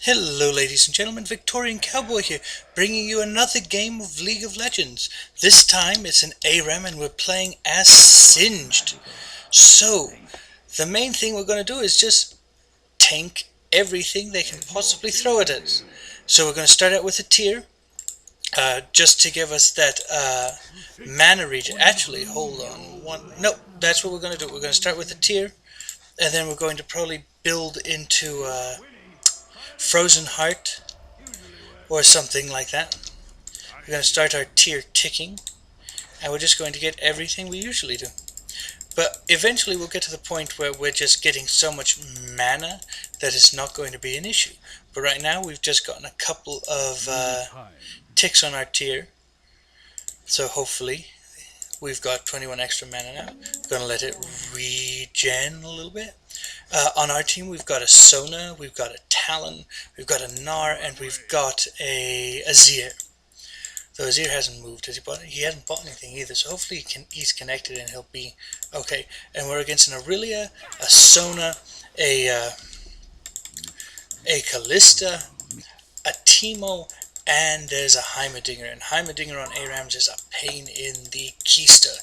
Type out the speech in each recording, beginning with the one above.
Hello ladies and gentlemen, Victorian Cowboy here, bringing you another game of League of Legends. This time it's an ARAM and we're playing as Singed. So, the main thing we're going to do is just tank everything they can possibly throw at us. So we're going to start out with a tier, just to give us that mana regen. Actually, hold on, no, that's what we're going to do. We're going to start with a tier, and then we're going to probably build into Frozen Heart or something like that. We're going to start our tier ticking, and we're just going to get everything we usually do. But eventually we'll get to the point where we're just getting so much mana that it's not going to be an issue. But right now we've just gotten a couple of ticks on our tier, so hopefully we've got 21 extra mana now. We're going to let it regen a little bit. On our team we've got a Sona, we've got a Talon, we've got a Gnar, and we've got a Azir. Though Azir hasn't moved, he hasn't bought anything either, so hopefully he's connected and he'll be okay. And we're against an Aurelia, a Sona, a Kalista, a Teemo, and there's a Heimerdinger. And Heimerdinger on ARAMs is a pain in the keister.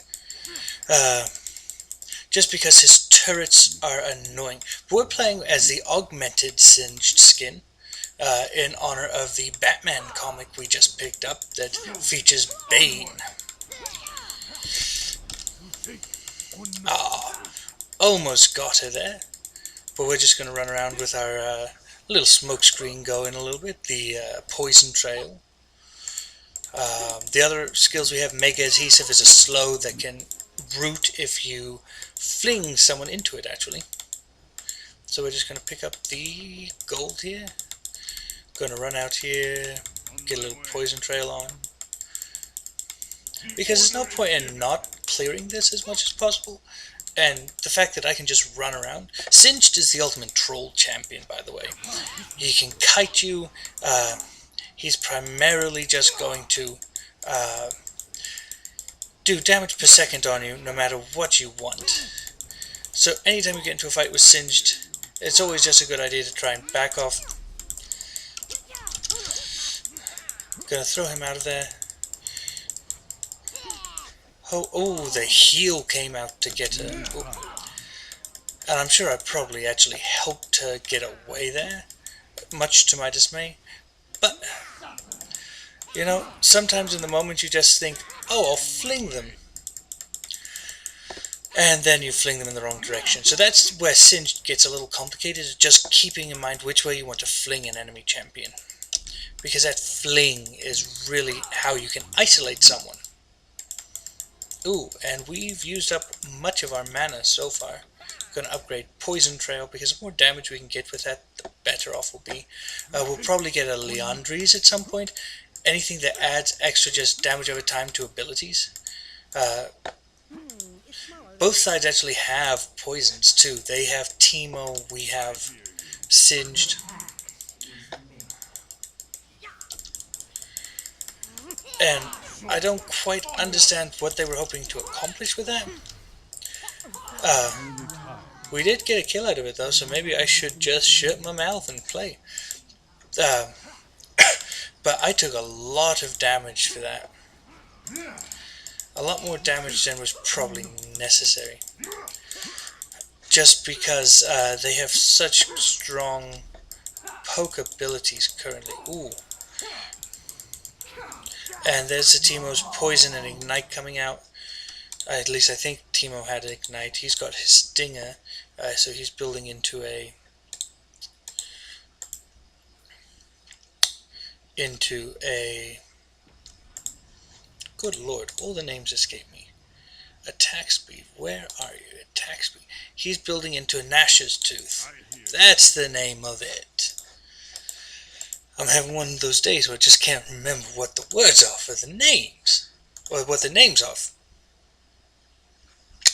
Just because his turrets are annoying. But we're playing as the augmented Singed skin, in honor of the Batman comic we just picked up that features Bane. Almost got her there. But we're just going to run around with our little smoke screen going a little bit, the poison trail. The other skills we have, Mega Adhesive, is a slow that can root if you fling someone into it, actually. So we're just going to pick up the gold here. Going to run out here, get a little poison trail on. Because there's no point in not clearing this as much as possible. And the fact that I can just run around. Singed is the ultimate troll champion, by the way. He can kite you. He's primarily just going to do damage per second on you, no matter what you want. So anytime you get into a fight with Singed, it's always just a good idea to try and back off. Gonna throw him out of there. Oh, the heal came out to get her. And I'm sure I probably actually helped her get away there, much to my dismay. But, you know, sometimes in the moment you just think, oh, I'll fling them. And then you fling them in the wrong direction. So that's where Singed gets a little complicated, just keeping in mind which way you want to fling an enemy champion. Because that fling is really how you can isolate someone. Ooh, and we've used up much of our mana so far. We're going to upgrade Poison Trail, because the more damage we can get with that, the better off we'll be. We'll probably get a Leandries at some point. Anything that adds extra just damage over time to abilities. Both sides actually have poisons too. They have Teemo, we have Singed. And I don't quite understand what they were hoping to accomplish with that. We did get a kill out of it though, so maybe I should just shut my mouth and play. But I took a lot of damage for that. A lot more damage than was probably necessary. Just because they have such strong poke abilities currently. Ooh. And there's the Teemo's Poison and Ignite coming out. At least I think Teemo had Ignite. He's got his Stinger, so he's building into a good lord, all the names escape me. Attack speed, where are you? Attack speed. He's building into a Nash's Tooth. That's the name of it. I'm having one of those days where I just can't remember what the words are for the names. Or what the names are.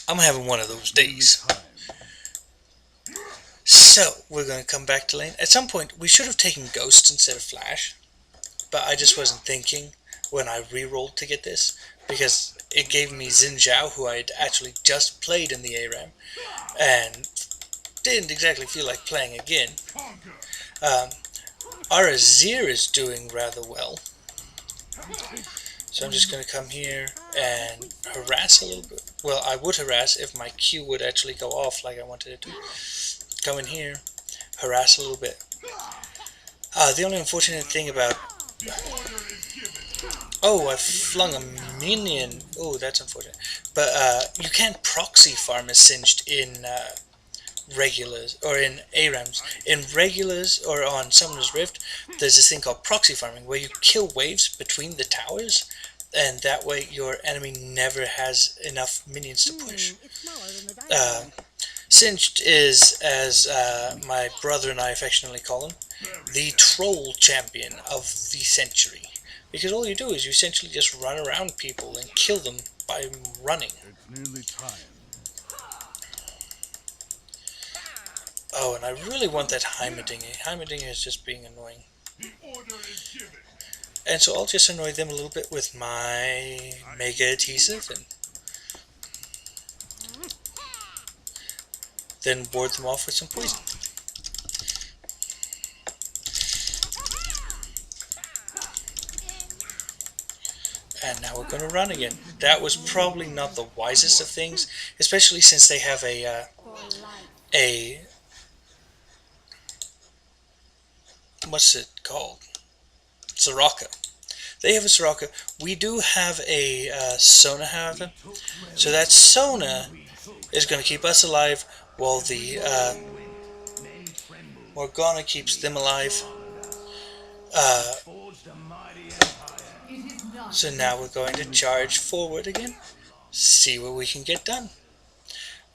I'm having one of those days. So, we're going to come back to lane. At some point, we should have taken Ghost instead of Flash. But I just wasn't thinking when I re-rolled to get this. Because it gave me Xin Zhao, who I had actually just played in the ARAM. And didn't exactly feel like playing again. Our Azir is doing rather well. So I'm just going to come here and harass a little bit. Well, I would harass if my Q would actually go off like I wanted it to. Come in here, harass a little bit. The only unfortunate thing about... Oh, I flung a minion. Oh, that's unfortunate. But you can't proxy farm as Singed in regulars or in ARAMs. In regulars or on Summoner's Rift, there's this thing called proxy farming where you kill waves between the towers, and that way your enemy never has enough minions to push. Singed is, as my brother and I affectionately call him, the troll champion of the century. Because all you do is you essentially just run around people and kill them by running. It's nearly time. Oh, and I really want that Heimerdinger. Heimerdinger is just being annoying. And so I'll just annoy them a little bit with my Mega Adhesive and then ward them off with some poison. And now we're going to run again. That was probably not the wisest of things, especially since they have a what's it called? Soraka. They have a Soraka. We do have a Sona, however. So that Sona is going to keep us alive while the Morgana keeps them alive. So now we're going to charge forward again. See what we can get done.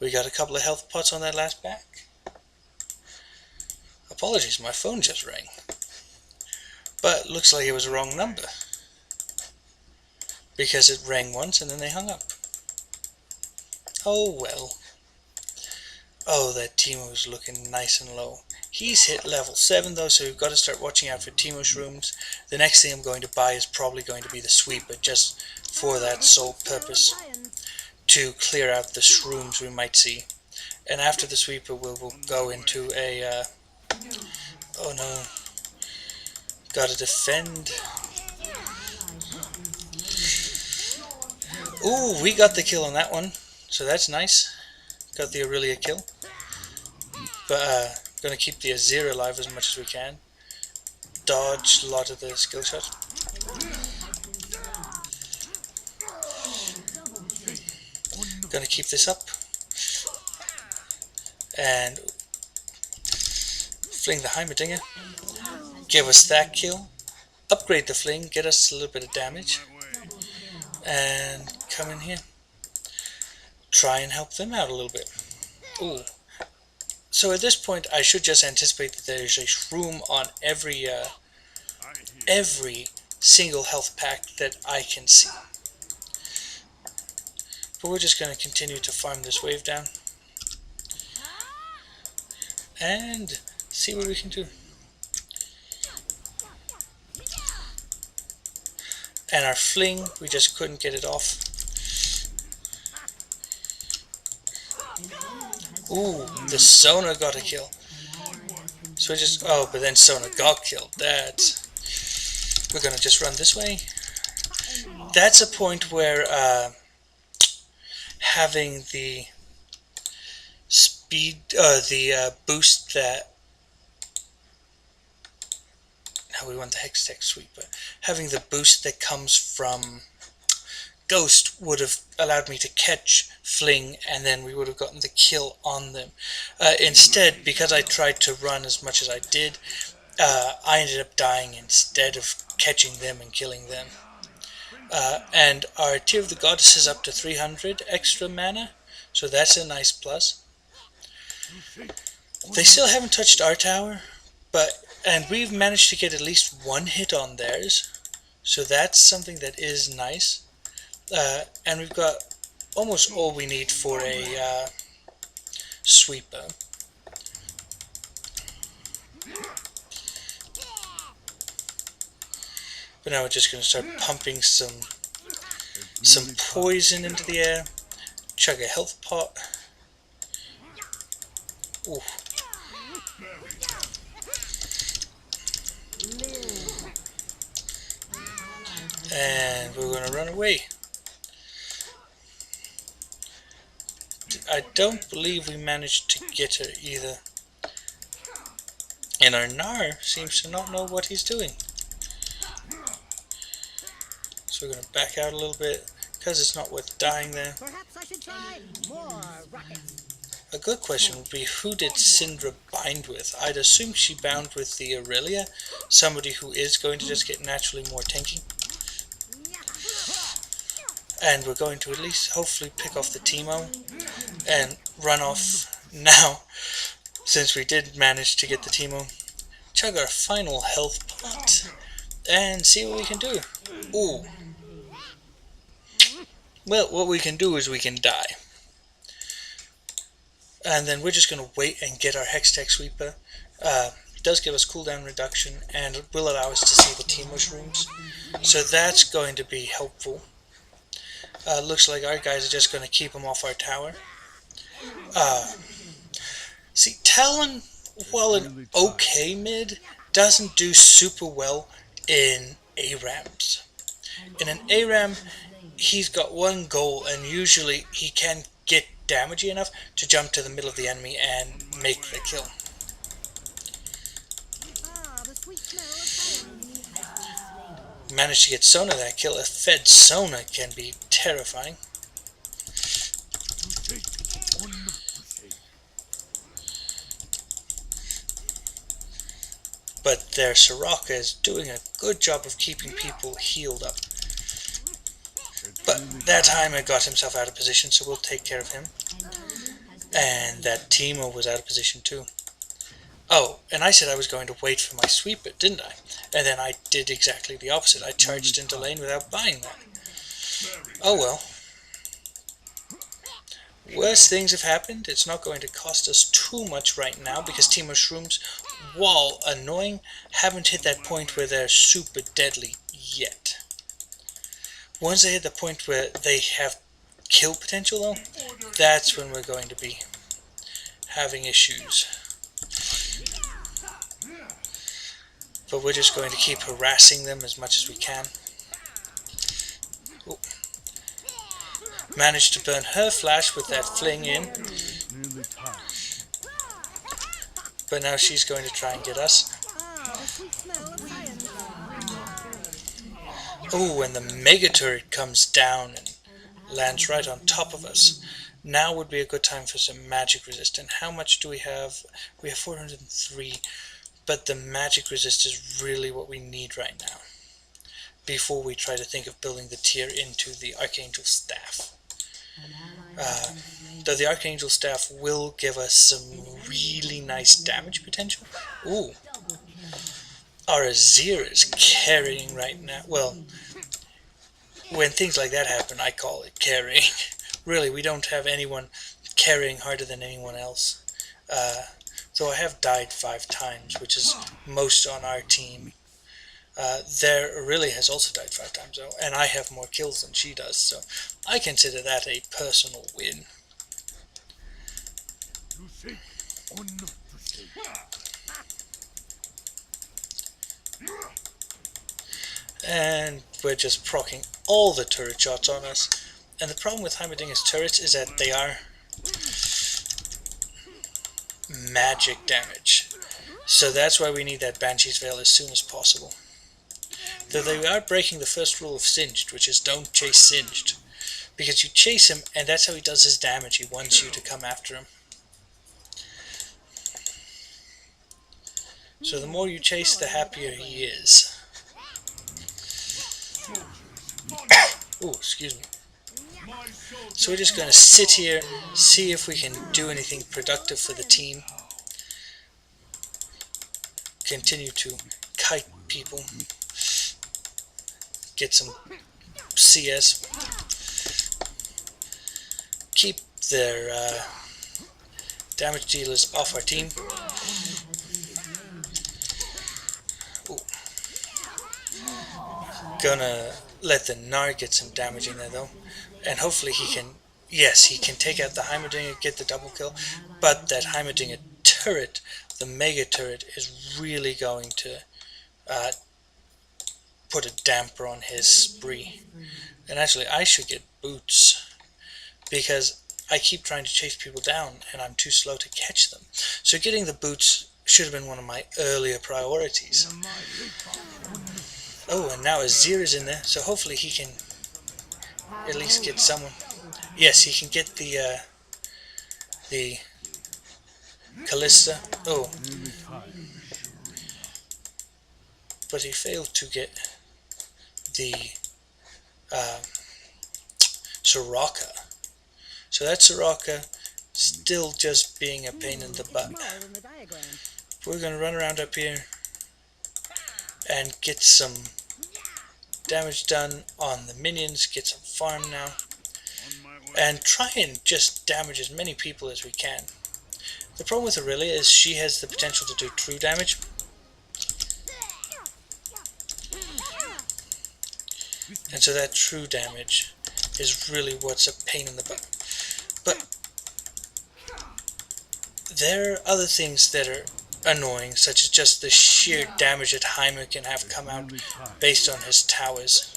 We got a couple of health pots on that last back. Apologies, my phone just rang. But looks like it was a wrong number. Because it rang once and then they hung up. Oh well. Oh, that Teemu's looking nice and low. He's hit level 7 though, so we've got to start watching out for Teemu shrooms. The next thing I'm going to buy is probably going to be the sweeper, just for that sole purpose. To clear out the shrooms we might see. And after the sweeper we'll go into a... oh no. Gotta defend. Ooh, we got the kill on that one. So that's nice. Got the Aurelia kill. But gonna keep the Azir alive as much as we can. Dodge a lot of the skill shots. Gonna keep this up. And fling the Heimerdinger. Give us that kill. Upgrade the fling, get us a little bit of damage. And come in here. Try and help them out a little bit. Ooh. So at this point I should just anticipate that there's a shroom on every single health pack that I can see. But we're just going to continue to farm this wave down. And see what we can do. And our fling, we just couldn't get it off. Ooh, the Sona got a kill. So we just... oh, but then Sona got killed. We're gonna just run this way. That's a point where having the speed... the boost that... now we want the Hextech Sweeper. Having the boost that comes from Ghost would have allowed me to catch Fling, and then we would have gotten the kill on them. Instead, because I tried to run as much as I did, I ended up dying instead of catching them and killing them. And our Tear of the Goddess is up to 300 extra mana, so that's a nice plus. They still haven't touched our tower, and we've managed to get at least one hit on theirs, so that's something that is nice. And we've got almost all we need for a sweeper. But now we're just going to start pumping some poison into the air. Chug a health pot. Ooh. And we're going to run away. I don't believe we managed to get her either. And our Nar seems to not know what he's doing. So we're going to back out a little bit, because it's not worth dying there. Perhaps I should try more rockets. A good question would be, who did Syndra bind with? I'd assume she bound with the Aurelia, somebody who is going to just get naturally more tanky. And we're going to at least hopefully pick off the Teemo and run off now, since we did manage to get the Teemo. Chug our final health pot and see what we can do. Ooh. Well, what we can do is we can die. And then we're just going to wait and get our Hextech Sweeper. It does give us cooldown reduction and it will allow us to see the team mushrooms. So that's going to be helpful. Looks like our guys are just going to keep them off our tower. See, Talon, while an okay mid, doesn't do super well in ARAMs. In an ARAM, he's got one goal, and usually he can get damagey enough to jump to the middle of the enemy and make the kill. Managed to get Sona that kill. A fed Sona can be terrifying. But their Soraka is doing a good job of keeping people healed up. But that time I got himself out of position, so we'll take care of him. And that Teemo was out of position too. Oh, and I said I was going to wait for my sweeper, didn't I? And then I did exactly the opposite. I charged into lane without buying that. Oh well. Worse things have happened. It's not going to cost us too much right now because Team Mushrooms, while annoying, haven't hit that point where they're super deadly yet. Once they hit the point where they have kill potential though, that's when we're going to be having issues. But we're just going to keep harassing them as much as we can. Ooh. Managed to burn her flash with that fling in. But now she's going to try and get us. Oh, and the mega turret comes down and lands right on top of us. Now would be a good time for some magic resist. And how much do we have? We have 403. But the magic resist is really what we need right now, before we try to think of building the tier into the Archangel Staff. Though the Archangel Staff will give us some really nice damage potential. Ooh. Our Azir is carrying right now. Well, when things like that happen, I call it carrying. Really, we don't have anyone carrying harder than anyone else. So I have died 5 times, which is most on our team. There really has also died 5 times though, and I have more kills than she does, so I consider that a personal win. And we're just proccing all the turret shots on us. And the problem with Heimerdinger's turrets is that they are magic damage. So that's why we need that Banshee's Veil as soon as possible. Though they are breaking the first rule of Singed, which is don't chase Singed. Because you chase him, and that's how he does his damage. He wants you to come after him. So the more you chase, the happier he is. Oh, excuse me. So we're just going to sit here, see if we can do anything productive for the team. Continue to kite people. Get some CS. Keep their damage dealers off our team. Ooh. Gonna let the Gnar get some damage in there though. And hopefully he can, yes, he can take out the Heimerdinger, get the double kill. But that Heimerdinger turret, the mega turret, is really going to put a damper on his spree. And actually, I should get boots, because I keep trying to chase people down and I'm too slow to catch them. So getting the boots should have been one of my earlier priorities. Oh, and now Azir is in there, so hopefully he can at least get someone. Yes, he can get the Callista. Oh, but he failed to get the Soraka. So that Soraka still just being a pain in the butt. We're gonna run around up here and get some damage done on the minions, get some farm now, and try and just damage as many people as we can. The problem with Aurelia is she has the potential to do true damage, and so that true damage is really what's a pain in the butt. But there are other things that are annoying, such as just the sheer damage that Jaime can have come out based on his towers.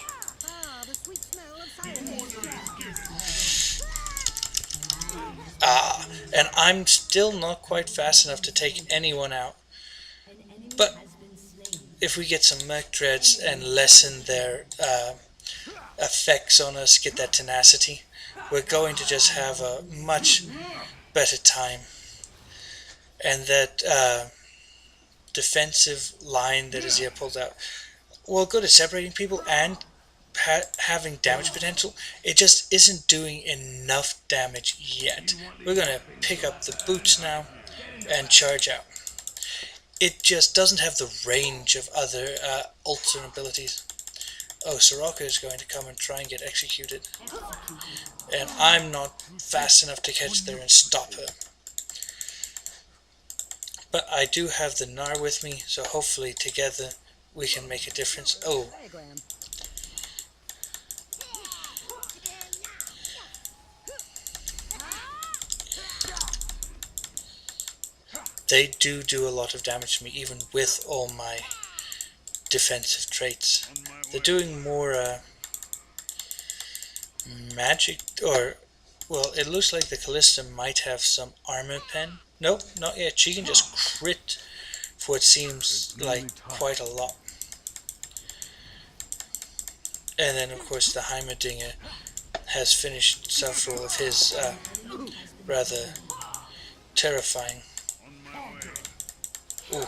And I'm still not quite fast enough to take anyone out. But if we get some Merc Dreads and lessen their effects on us, get that tenacity, we're going to just have a much better time. And that defensive line that Azir pulled out, well, good at separating people and having damage potential, it just isn't doing enough damage yet. We're going to pick up the boots now and charge out. It just doesn't have the range of other ults and abilities. Oh, Soraka is going to come and try and get executed, and I'm not fast enough to catch there and stop her. But I do have the Gnar with me, so hopefully together we can make a difference. Oh, they do a lot of damage to me, even with all my defensive traits. They're doing more magic, or, well, it looks like the Callista might have some armor pen. Nope, not yet. She can just crit for what seems like quite a lot. And then, of course, the Heimerdinger has finished several of his rather terrifying. Ooh.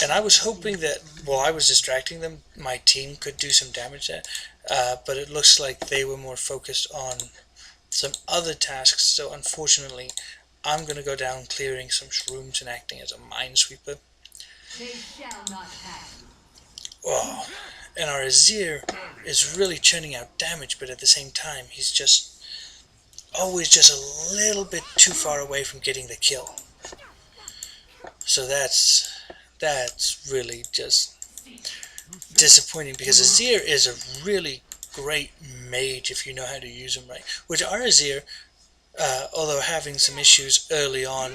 And I was hoping that while I was distracting them, my team could do some damage there, but it looks like they were more focused on some other tasks, so unfortunately I'm going to go down clearing some shrooms and acting as a minesweeper. They shall not pass. Oh, and our Azir is really churning out damage, but at the same time he's just always just a little bit too far away from getting the kill. So that's really just disappointing, because Azir is a really great mage if you know how to use him right. Which our Azir, although having some issues early on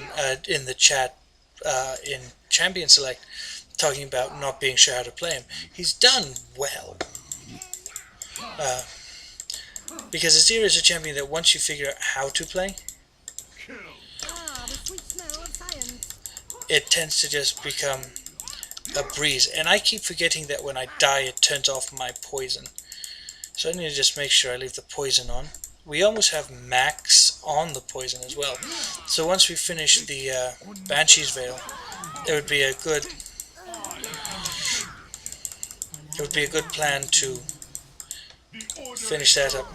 in the chat in Champion Select, talking about not being sure how to play him, he's done well. Because Azir is a champion that once you figure out how to play, it tends to just become a breeze. And I keep forgetting that when I die it turns off my poison. So I need to just make sure I leave the poison on. We almost have max on the poison as well. So once we finish the Banshee's Veil, it would be a good plan to finish that up.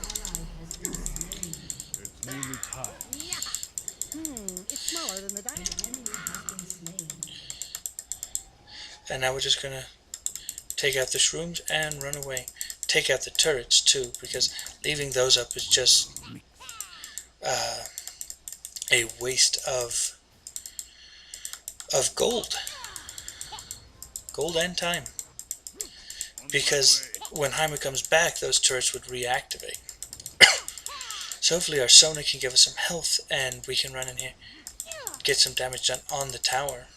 And now we're just gonna take out the shrooms and run away. Take out the turrets too, because leaving those up is just a waste of gold and time. Because when Heimer comes back, those turrets would reactivate. So hopefully our Sona can give us some health and we can run in here, get some damage done on the tower.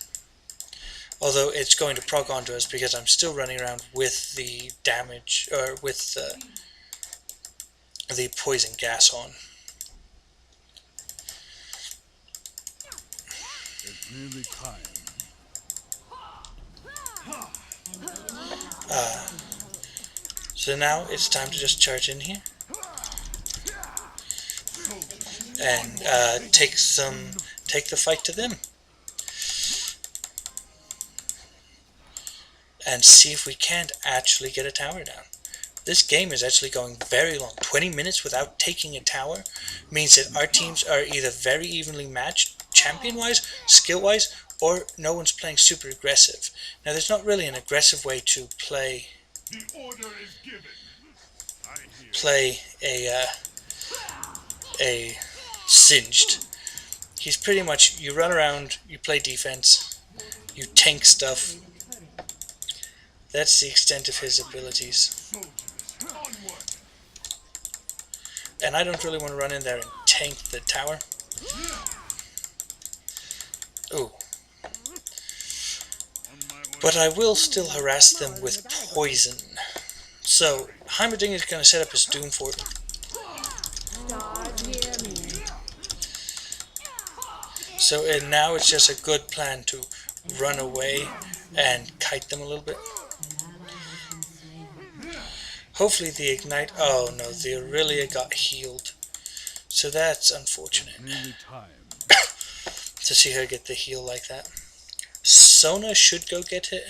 Although it's going to proc onto us because I'm still running around with the damage, or with the poison gas on. It's nearly time. So now it's time to just charge in here and take the fight to them and see if we can't actually get a tower down. This game is actually going very long. 20 minutes without taking a tower means that our teams are either very evenly matched champion-wise, skill-wise, or no one's playing super aggressive. Now there's not really an aggressive way to play a Singed. He's pretty much, you run around, you play defense, you tank stuff. That's the extent of his abilities. And I don't really want to run in there and tank the tower. Ooh. But I will still harass them with poison. So, Heimerdinger is going to set up his Doom Fort. So and now it's just a good plan to run away and kite them a little bit. Hopefully the Ignite... Oh no, the Aurelia got healed. So that's unfortunate. To see her get the heal like that. Sona should go get it.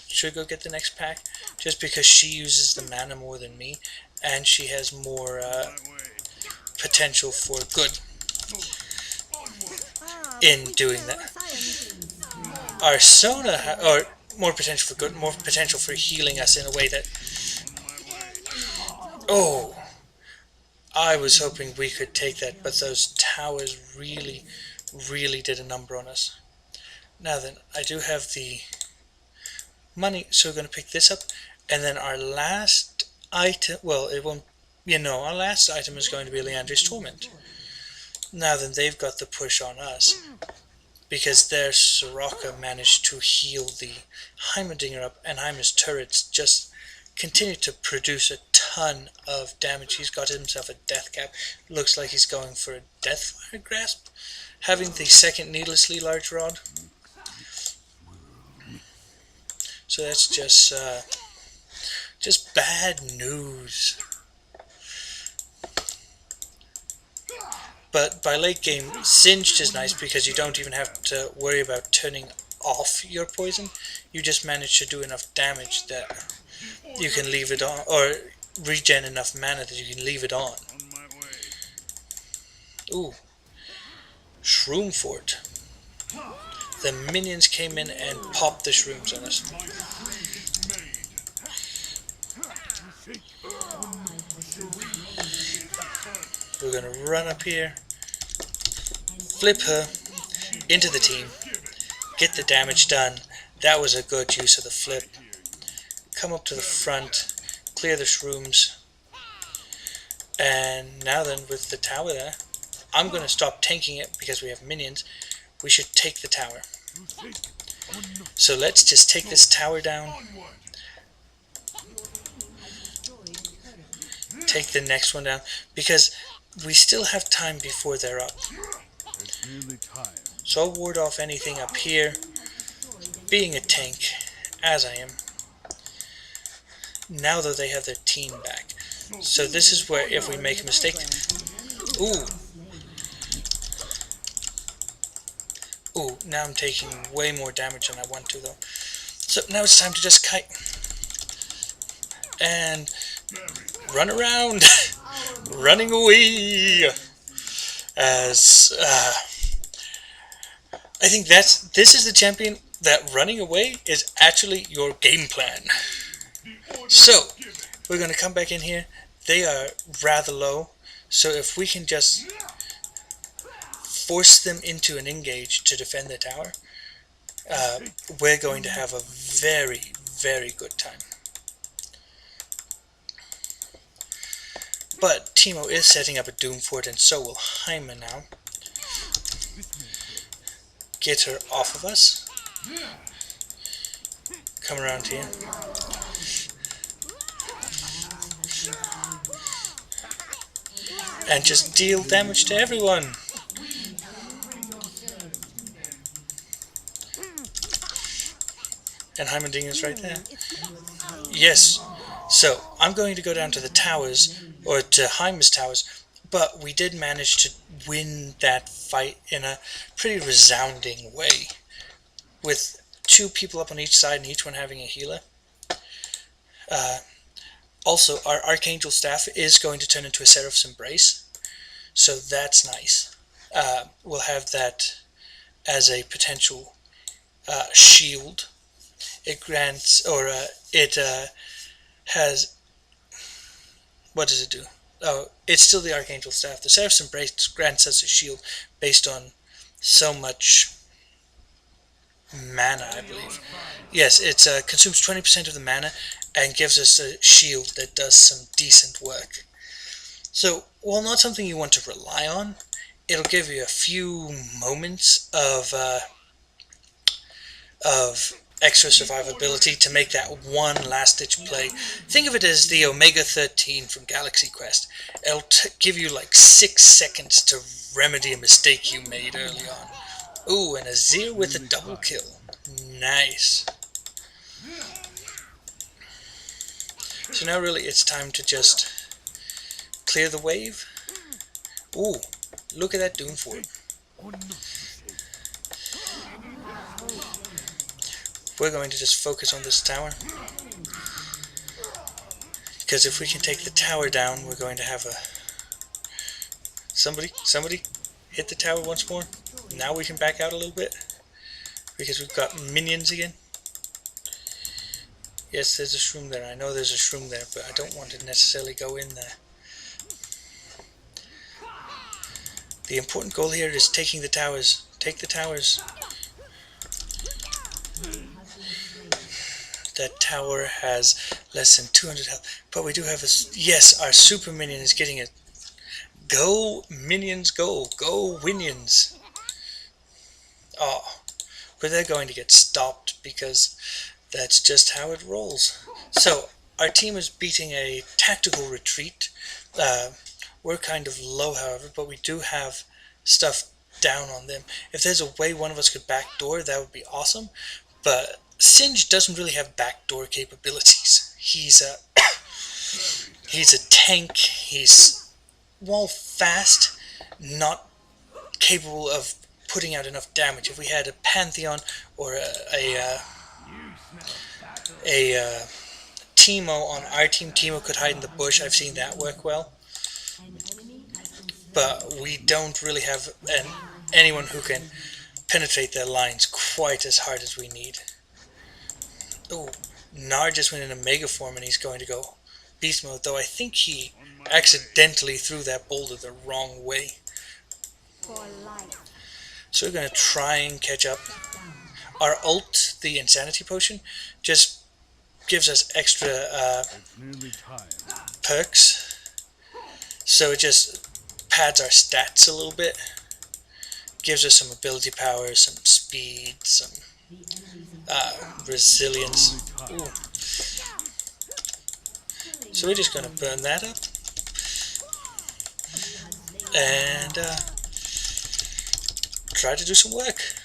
Should go get the next pack. Just because she uses the mana more than me. And she has more potential for good in doing that. Our Sona... or more potential for good. More potential for healing us in a way that... Oh! I was hoping we could take that, but those towers really, really did a number on us. Now then, I do have the money, so we're going to pick this up, and then our last item, well, it won't, our last item is going to be Leandra's Torment. Now then, they've got the push on us, because their Soraka managed to heal the Heimerdinger up, and Heimer's turrets just continue to produce a ton of damage. He's got himself a death cap. Looks like he's going for a Deathfire Grasp, having the second needlessly large rod. So that's just bad news. But by late game, Singed is nice because you don't even have to worry about turning off your poison. You just manage to do enough damage that you can leave it on, or regen enough mana that you can leave it on. Ooh. Shroom Fort. The minions came in and popped the shrooms on us. We're gonna run up here, flip her into the team, get the damage done. That was a good use of the flip. Come up to the front, clear the shrooms, and now then with the tower there, I'm going to stop tanking it because we have minions. We should take the tower. So let's just take this tower down, take the next one down, because we still have time before they're up. So I'll ward off anything up here, being a tank, as I am. Now that they have their team back. So this is where if we make a mistake... Ooh! Ooh, now I'm taking way more damage than I want to though. So now it's time to just kite. And run around! Running away! As... I think this is the champion that running away is actually your game plan. So, we're going to come back in here. They are rather low, so if we can just force them into an engage to defend the tower, we're going to have a very, very good time. But Teemo is setting up a Doom Fort, and so will Heimer now. Get her off of us. come around here. And just deal damage to everyone. And Heimerdinger's right there. Yes. So, I'm going to go down to the towers, or to Heimer's towers, but we did manage to win that fight in a pretty resounding way, with 2 people up on each side and each one having a healer. Also, our Archangel Staff is going to turn into a Seraph's Embrace, so that's nice. We'll have that as a potential shield. It grants, or it has, what does it do? Oh, it's still the Archangel Staff. The Seraph's Embrace grants us a shield based on so much mana, I believe. Yes, it consumes 20% of the mana and gives us a shield that does some decent work. So, while not something you want to rely on, it'll give you a few moments of extra survivability to make that one last-ditch play. Think of it as the Omega 13 from Galaxy Quest. It'll give you like 6 seconds to remedy a mistake you made early on. Ooh, and Azir with a double kill. Nice. So now really it's time to just clear the wave. Ooh, look at that Doomfort. We're going to just focus on this tower, because if we can take the tower down, we're going to have a... Somebody hit the tower once more. Now we can back out a little bit, because we've got minions again. Yes, there's a shroom there. I know there's a shroom there, but I don't want to necessarily go in there. The important goal here is taking the towers. Take the towers. That tower has less than 200 health, but we do have a... Yes, our super minion is getting it. Go, minions, go. Go, Winions. Oh, but they're going to get stopped because that's just how it rolls. So, our team is beating a tactical retreat. We're kind of low, however, but we do have stuff down on them. If there's a way one of us could backdoor, that would be awesome. But Singe doesn't really have backdoor capabilities. He's a tank. He's, while fast, not capable of putting out enough damage. If we had a Pantheon or a Teemo on our team, Teemo could hide in the bush. I've seen that work well. But we don't really have anyone who can penetrate their lines quite as hard as we need. Oh, Nar just went in a Mega Form and he's going to go Beast Mode, though I think he accidentally threw that boulder the wrong way. So we're going to try and catch up. Our ult, the Insanity Potion, just gives us extra perks. So it just pads our stats a little bit. Gives us some ability power, some speed, some resilience. Ooh. So we're just going to burn that up. And try to do some work.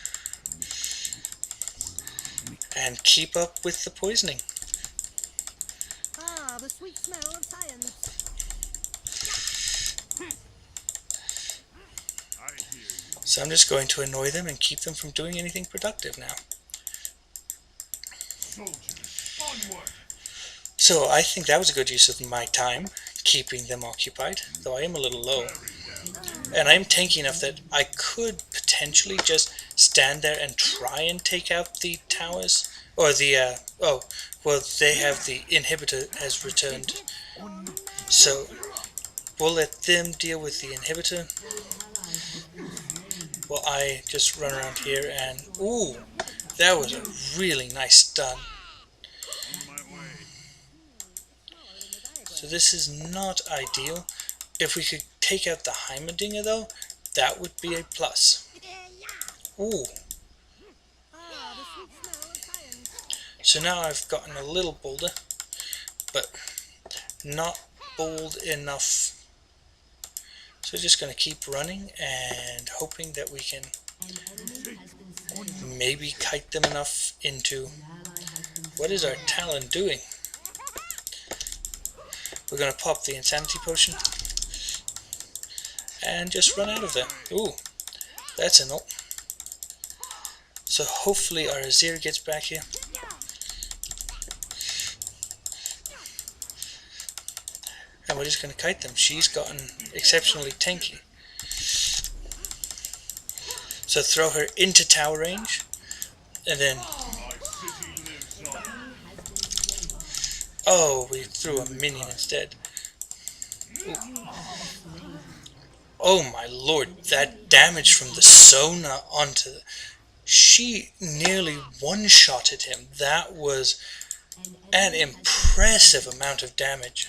And keep up with the poisoning. Ah, the sweet smell of science. So I'm just going to annoy them and keep them from doing anything productive now. So I think that was a good use of my time, keeping them occupied, though I am a little low. And I'm tanky enough that I could potentially just stand there and try and take out the towers. Or the, oh, well, they have the inhibitor has returned. So we'll let them deal with the inhibitor. Well, I just run around here and... Ooh, that was a really nice stun. So this is not ideal. If we could take out the Heimerdinger, though, that would be a plus. Ooh. So So now I've gotten a little bolder, but not bold enough. So just going to keep running and hoping that we can maybe kite them enough into... What is our Talon doing? We're going to pop the Insanity Potion and just run out of there. Ooh, that's an ult. So hopefully our Azir gets back here. And we're just going to kite them. She's gotten exceptionally tanky. So throw her into tower range, and then... Oh, we threw a minion instead. Ooh. Oh my lord, that damage from the Sona onto... She nearly one-shotted him. That was an impressive amount of damage.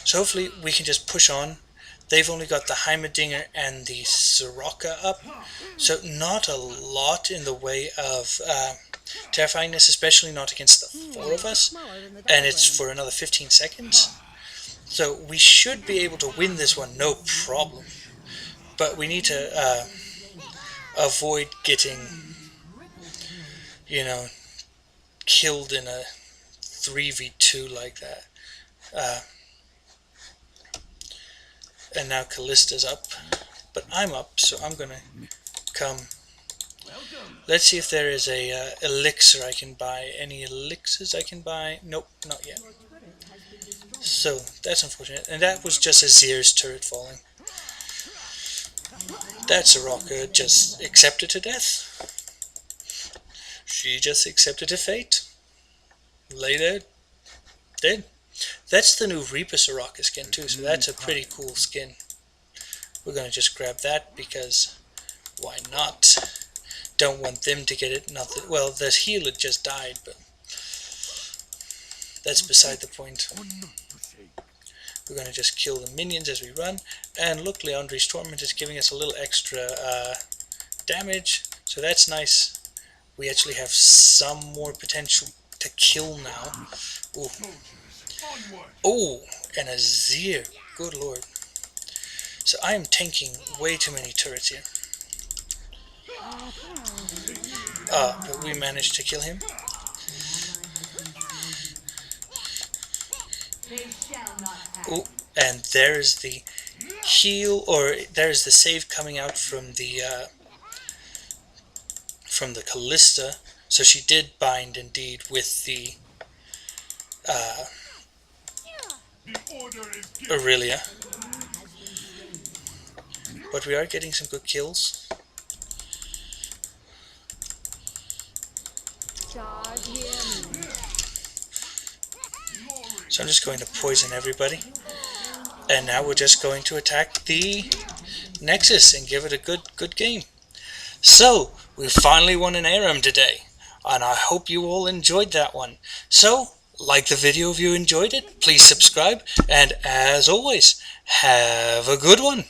So hopefully we can just push on. They've only got the Heimerdinger and the Soraka up, so not a lot in the way of terrifyingness, especially not against the four of us, and it's for another 15 seconds. So we should be able to win this one, no problem. But we need to avoid getting, you know, killed in a 3v2 like that. And now Callista's up, but I'm up, so I'm gonna come. Let's see if there is a elixir I can buy. Any elixirs I can buy? Nope, not yet. So that's unfortunate, and that was just Azir's turret falling. That Soraka just accepted her death. She just accepted her fate. Lay there, dead. That's the new Reaper Soraka skin too, so that's a pretty cool skin. We're going to just grab that because why not? Don't want them to get it. Not that, well, the healer just died, but that's beside the point. We're going to just kill the minions as we run, and look, Leandri's Torment is giving us a little extra damage, so that's nice. We actually have some more potential to kill now. Ooh. Oh, and Azir. Good lord. So I am tanking way too many turrets here. But we managed to kill him. Oh, and there's the heal, or there's the save coming out from the Callista. So she did bind indeed with the Aurelia. But we are getting some good kills. So I'm just going to poison everybody. And now we're just going to attack the Nexus and give it a good game. So, we finally won an ARAM today. And I hope you all enjoyed that one. So, like the video if you enjoyed it, please subscribe, and as always, have a good one.